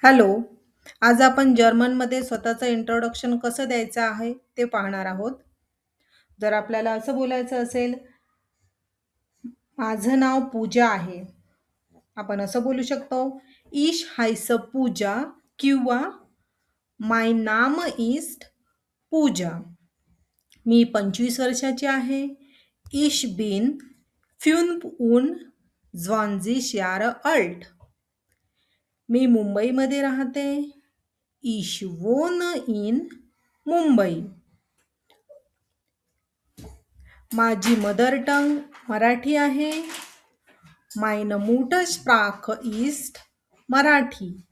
Hello. आज आपण जर्मनमध्ये स्वतःचं इंट्रोडक्शन कसं द्यायचं आहे ते पाहणार आहोत. जर आपल्याला असं बोलायचं असेल, माझं नाव पूजा आहे. आपण असं बोलू शकतो, Ich heiße पूजा किंवा My Name ist पूजा. मी 25 वर्षाची आहे. Ich bin 25 Jahre alt. मी मुंबईमध्ये राहते. Ich wohne in Mumbai. माझी मदर टंग मराठी आहे. Meine Muttersprache ist Marathi.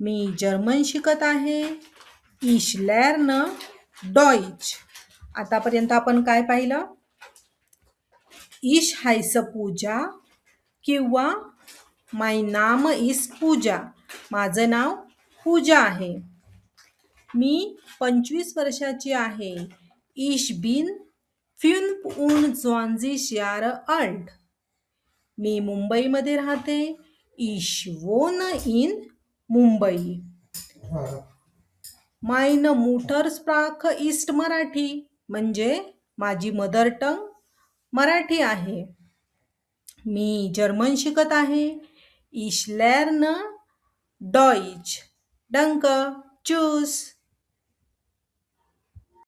मी जर्मन शिकत आहे. Ich lerne Deutsch. आतापर्यंत आपण काय पाहिलं? Ich heiße पूजा किंवा My Name ist पूजा. माझं नाव पूजा आहे. मी 25 वर्षाची आहे. Ich bin 25 Jahre alt. मी मुंबईमध्ये राहते. Ich wohne in Mumbai. Meine Muttersprache ist Marathi म्हणजे माझी मदर टंग मराठी आहे. मी जर्मन शिकत आहे. Ich lerne Deutsch. Danke. Tschüss.